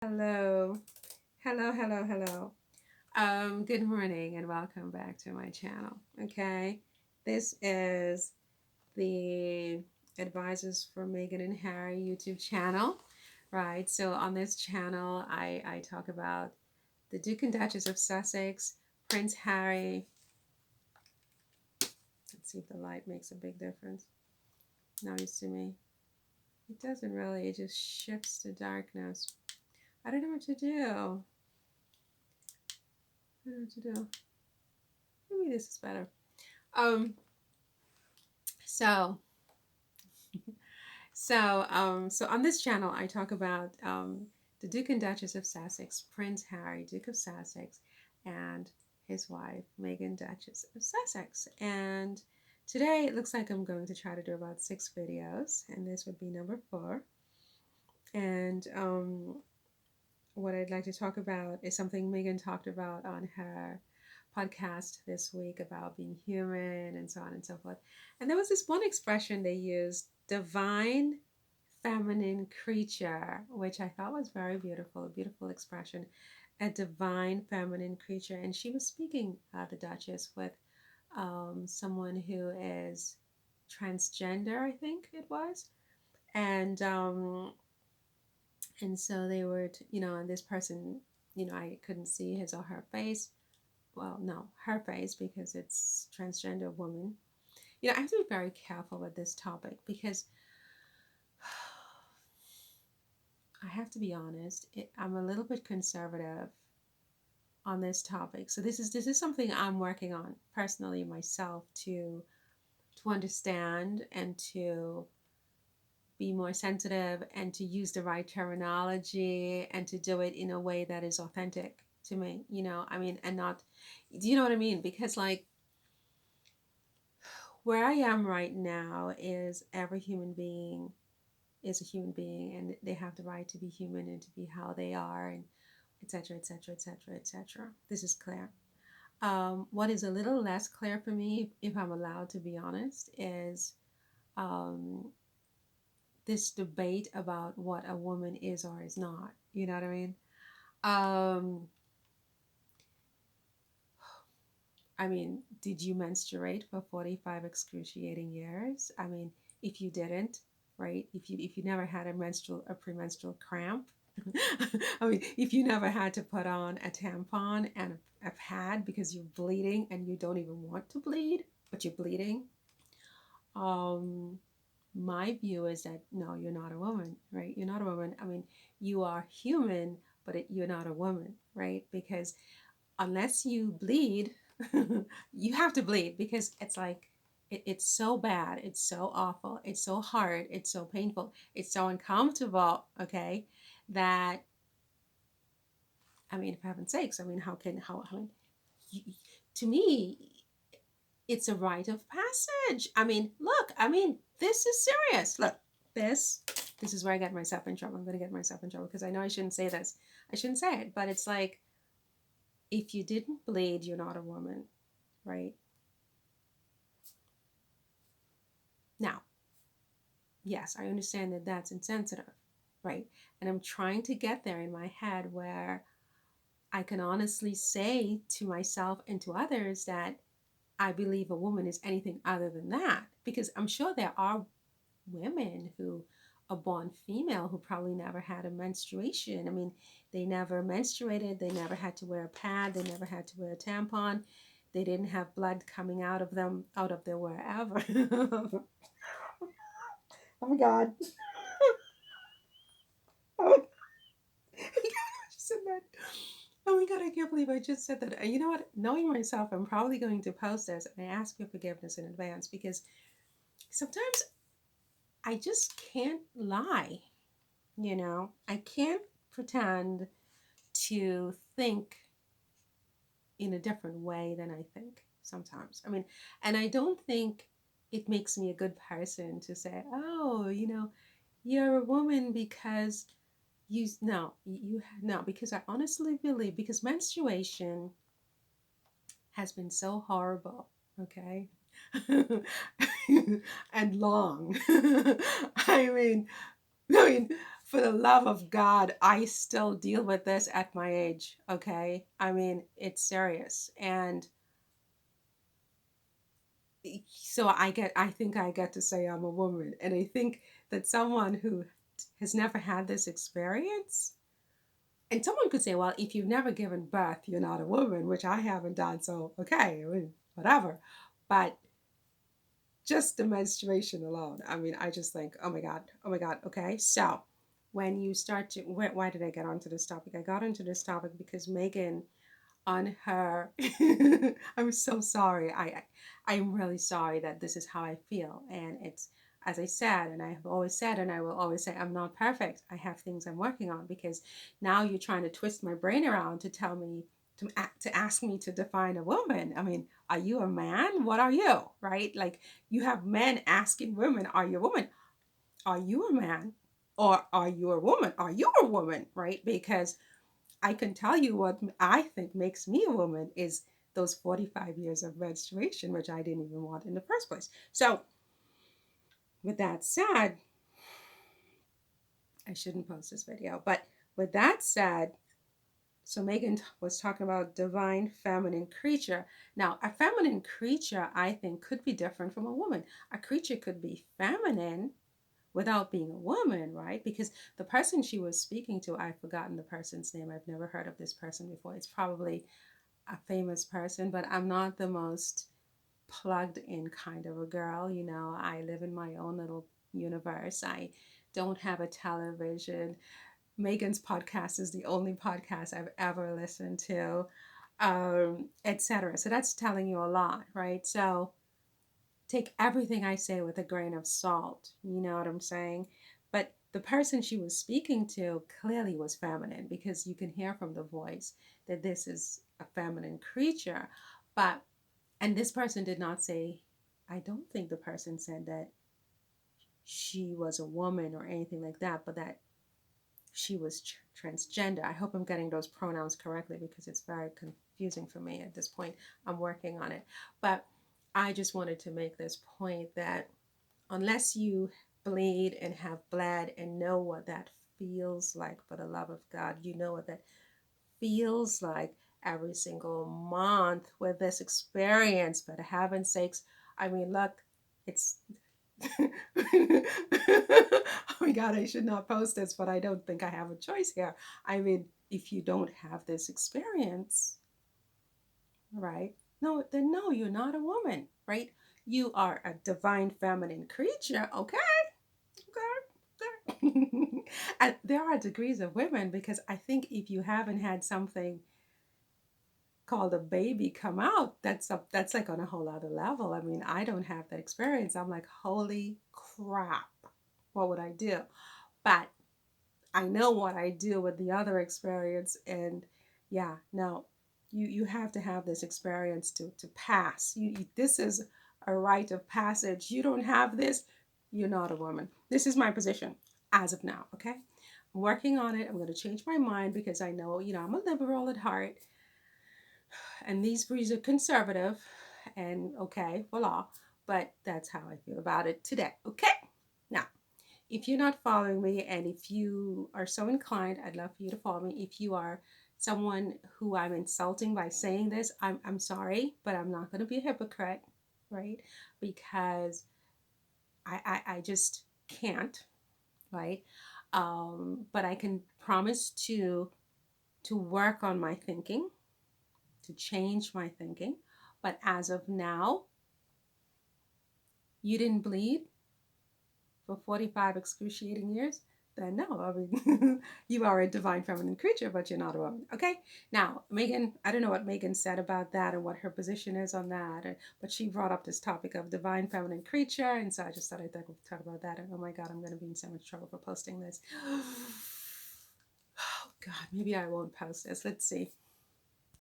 Hello, hello. Good morning and welcome back to my channel. Okay, this is the Advisors for Meghan and Harry YouTube channel, right? So on this channel, I talk about the Duke and Duchess of Sussex, Prince Harry. Let's see if the light makes a big difference. Now you see me. It doesn't really. It just shifts to darkness. I don't know what to do. I don't know what to do. Maybe this is better. Um, so so on this channel, I talk about the Duke and Duchess of Sussex, Prince Harry, Duke of Sussex, and his wife, Meghan, Duchess of Sussex. And today it looks like I'm going to try to do about 6 videos, and this would be number 4. And what I'd like to talk about is something Meghan talked about on her podcast this week about being human and so on and so forth. And there was this one expression they used, divine feminine creature, which I thought was very beautiful, a beautiful expression, a divine feminine creature. And she was speaking, the Duchess, with someone who is transgender, I think it was. And so they were, and this person, I couldn't see his or her face. Well, no, her face, because it's transgender woman. I have to be very careful with this topic because I have to be honest, I'm a little bit conservative on this topic. So this is something I'm working on personally myself to understand and to be more sensitive and to use the right terminology and to do it in a way that is authentic to me, and not, do you know what I mean? Because like where I am right now is every human being is a human being and they have the right to be human and to be how they are, and etc., etc., etc., etc. This is clear. What is a little less clear for me, if I'm allowed to be honest, is um, this debate about what a woman is or is not. You know what I mean? Um, did you menstruate for 45 excruciating years? If you didn't, right? If you never had a premenstrual cramp, if you never had to put on a tampon and a pad because you're bleeding and you don't even want to bleed, but you're bleeding, um, my view is that no, you're not a woman, right? You're not a woman. You are human, but you're not a woman, right? Because unless you bleed, you have to bleed because it's like it's so bad, it's so awful, it's so hard, it's so painful, it's so uncomfortable, okay, that for heaven's sakes, how can how I mean to me it's a rite of passage. Look, this is serious. Look, this is where I get myself in trouble. I'm going to get myself in trouble because I know I shouldn't say this. I shouldn't say it, but it's like, if you didn't bleed, you're not a woman, right? Now, yes, I understand that that's insensitive, right? And I'm trying to get there in my head where I can honestly say to myself and to others that I believe a woman is anything other than that. Because I'm sure there are women who are born female who probably never had a menstruation. They never menstruated, they never had to wear a pad, they never had to wear a tampon, they didn't have blood coming out of them, out of their wherever. Oh my God. Oh my God. I just said that. Oh my God, I can't believe I just said that. And you know what? Knowing myself, I'm probably going to post this and I ask your forgiveness in advance because sometimes I just can't lie. I can't pretend to think in a different way than I think sometimes. And I don't think it makes me a good person to say, oh, you're a woman because no, because I honestly believe, because menstruation has been so horrible, okay? And long. I mean, For the love of God, I still deal with this at my age, okay? I mean, it's serious. And so I think I get to say I'm a woman. And I think that someone who has never had this experience, and someone could say, well, if you've never given birth, you're not a woman, which I haven't done. So, okay, I mean, whatever. But just the menstruation alone, I mean, I just think, oh my God, okay. So, when you start to, why did I get onto this topic? I got into this topic because Meghan on her I'm so sorry. I'm really sorry that this is how I feel. And it's, as I said, and I have always said, and I will always say, I'm not perfect. I have things I'm working on, because now you're trying to twist my brain around to tell me to ask me to define a woman. I mean, are you a man? What are you? Right? Like, you have men asking women, are you a woman? Are you a man? Or are you a woman? Are you a woman? Right? Because I can tell you what I think makes me a woman is those 45 years of menstruation, which I didn't even want in the first place. So, with that said, I shouldn't post this video, but with that said, so Meghan was talking about divine feminine creature. Now, a feminine creature, I think, could be different from a woman. A creature could be feminine without being a woman, right? Because the person she was speaking to, I've forgotten the person's name. I've never heard of this person before. It's probably a famous person, but I'm not the most plugged in kind of a girl. You know, I live in my own little universe. I don't have a television. Meghan's podcast is the only podcast I've ever listened to, etc. So that's telling you a lot, right? So take everything I say with a grain of salt. You know what I'm saying? But the person she was speaking to clearly was feminine, because you can hear from the voice that this is a feminine creature. But, and this person did not say, I don't think the person said that she was a woman or anything like that, but that she was transgender. I hope I'm getting those pronouns correctly, because it's very confusing for me at this point. I'm working on it. But I just wanted to make this point that unless you bleed and have bled and know what that feels like, for the love of God, you know what that feels like every single month with this experience. For heaven's sakes, I mean, look, it's oh my God, I should not post this, but I don't think I have a choice here. I mean, if you don't have this experience, right? No, then no, you're not a woman, right? You are a divine feminine creature, okay? Okay. Okay. And there are degrees of women, because I think if you haven't had something called a baby come out, that's like on a whole other level. I mean, I don't have that experience. I'm like, holy crap, what would I do? But I know what I do with the other experience. And yeah, no, you have to have this experience to pass. This is a rite of passage. You don't have this, you're not a woman. This is my position as of now, okay? I'm working on it. I'm going to change my mind, because I know, I'm a liberal at heart, and these breeds are conservative, and okay, voila. But that's how I feel about it today, okay? Now, if you're not following me, and if you are so inclined, I'd love for you to follow me. If you are someone who I'm insulting by saying this, I'm sorry, but I'm not going to be a hypocrite, right? Because I just can't, right? But I can promise to work on my thinking, to change my thinking. But as of now, you didn't bleed for 45 excruciating years, then no, I mean, you are a divine feminine creature, but you're not a woman. Okay? Now, Meghan, I don't know what Meghan said about that and what her position is on that, but she brought up this topic of divine feminine creature, and so I just thought I'd talk about that. And oh my God, I'm going to be in so much trouble for posting this. Oh God, maybe I won't post this. Let's see.